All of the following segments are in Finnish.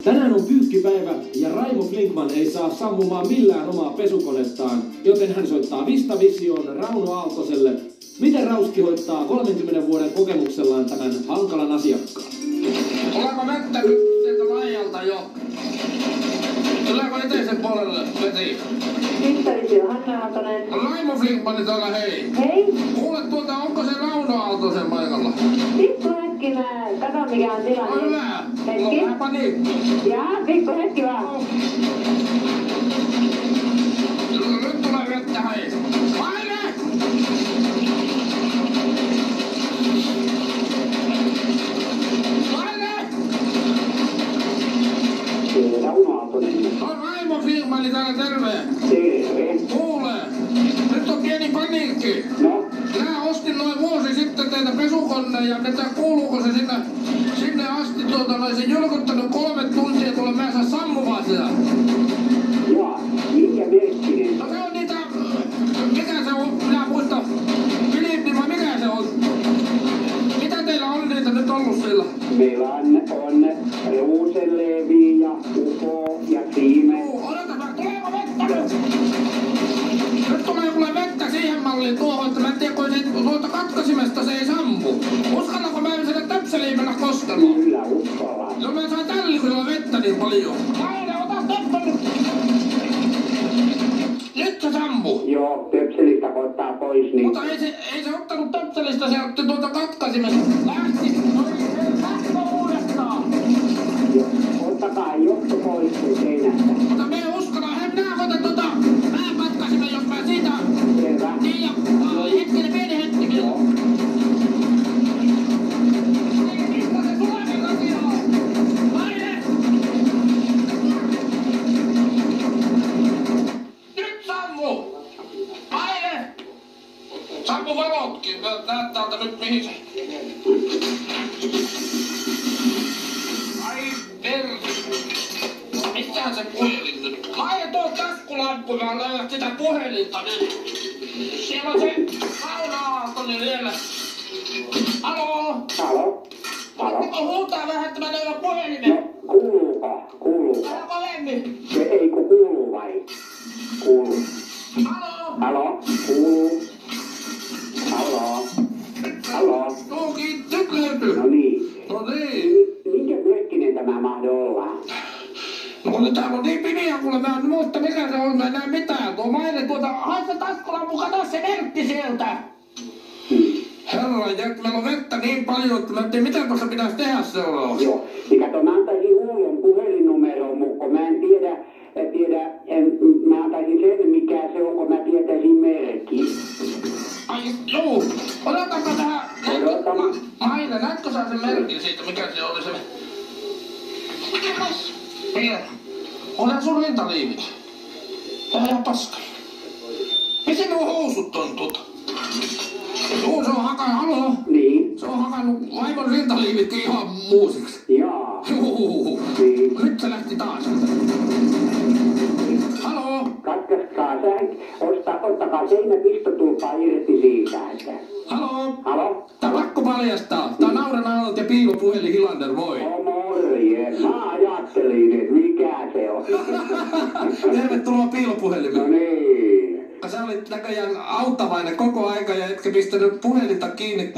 Tänään on pyykkipäivä ja Raimo Flinkman ei saa sammumaan millään omaa pesukonettaan, joten hän soittaa Vistavisioon Rauno Aaltoselle, miten Rauski hoitaa 30 vuoden kokemuksellaan tämän hankalan asiakkaan. Olenko vettänyt sieltä laijalta jo? Tuleeko eteisen puolelle vesi? Vistavisio, Hanna Aaltonen. Raimo Flinkman täällä, hei. Hei. Kuule onko se Rauno Aaltosen paikalla? Pikku hetki, mä katon mikä on tilanne. On hyvä. Hetki. Mulla on vähän paniikki. Jaa, pikku hetki vaan. Nyt tulee vettä, hei. Paine! Rauno Aaltonen. On Raimo Flinkman täällä, terve. Terve. Kuule, nyt on pieni paniikki. No? Minä ostin noin vuosi sitten teitä pesukoneen ja kuuluuko se sinne asti olisin julkuttanut 3 tuntia tuolla mä saa sammumaan sitä. Jaa, minkä merkkinen? No se on niitä, mikä se on, minä muista, Filippi vai mikä se on? Mitä teillä on niitä nyt ollut sillä? Meillä on Ruusenleevi ja Upo ja Siime. Odotas, tuleeko vettä nyt? Nyt tulee kuule vettä siihen malliin tuohon, että mä en tiedä, kun tuolta katkaisimesta se ei sammu. Uskallanko mä sinne töpseliin mennä koskemaan? Kyllä, uskalla. No mä sain tällikudella vettä niin paljon. Aine, ota töppeli! Nyt se sammuu. Joo, töpselistä ottaa pois, niin... Mutta ei se ottanut töpselistä, se otti tuolta katkaisimesta. Lähti! Lähti uudestaan! Joo, ottakaa johto pois seinästä. Mutta me ei uskalla, minä otan pään katkaisimen, jos mä siitä... Selvä. Niin ja hetkinen, pieni hetki vielä. Joo. Mistä se tulee sen asiaa? Aine! Nyt sammu! Aine! Sammu valotkin, näet täältä nyt mihin se... Ai perri! Missähän se puhelin nyt? Hae tuo taskulamppu, mä löydän sitä puhelinta nyt. Siellä on se Rauno Aaltonen vielä. Haloo? Halo? Halo? Voitteko huutaa vähän, että mä löydän puhelimen? No, kuuluuko? Kuuluuko? Älä kovemmin. Se ei kun kuuluu vai? Kuuluu. Haloo? Halo? Kuuluu. Halo? Halo? Tuukin, nyt löytyy. No niin. No niin. Minkä merkkinen tämä mahdoi olla? No täällä on niin pimiä, kuule mä en muista mikä se on, mä en näe mitään. Tuo maine hae se taskulamppu, kato se merkki sieltä. Herra, meillä on vettä niin paljon, että mä en tiedä mitä tuossa pitäisi tehdä seuraavaksi. Joo, niin kato, mä antaisin Huulon puhelinnumeron, mutta mä en tiedä, mä antaisin sen mikä se on, kun mä tietäisin merkin. Ai juu, odotanko tähän, Maine, näetkö sä sen merkin siitä, mikä se oli se? Mikä? Onhan sun rintaliivit. Tää on ihan paska. Missä nuo housut on tuota? Juu, se on hakannut, haloo? Niin? Se on hakannut vaimon rintaliivitkin ihan muusiksi. Jaa. Juu. Niin. Nyt se lähti taas. Haloo? Katkaskaa ottakaa seinäpistotulpaa irti siitä, että... Haloo? Halo? Tää on pakko paljastaa. Tää on Nauren Aallot ja piilopuhelin Hilander, moi. No morjens. Mä ajattelin, että mikä se on. Tervetuloa piilopuhelimeen. No niin. Sä olit näköjään auttavainen koko aika ja etkä pistänyt puhelinta kiinni.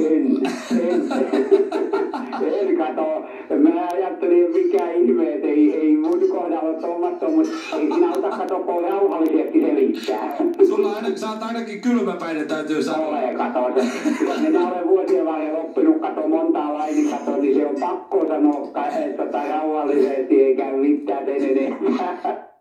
En kato. Mä ajattelin, mikä ihme, että ei mun kohdalla tuommoista, mutta ei sinä ota kato, kun rauhallisesti selittää. Sä oot ainakin kylmäpäinen, täytyy sanoa. Ole, kato. Kyllä minä olen vuosien varrella oppinut, kato montaa lainin, kato, niin se on pakko sanoa, että rauhallisesti eikä mitään sen enempää.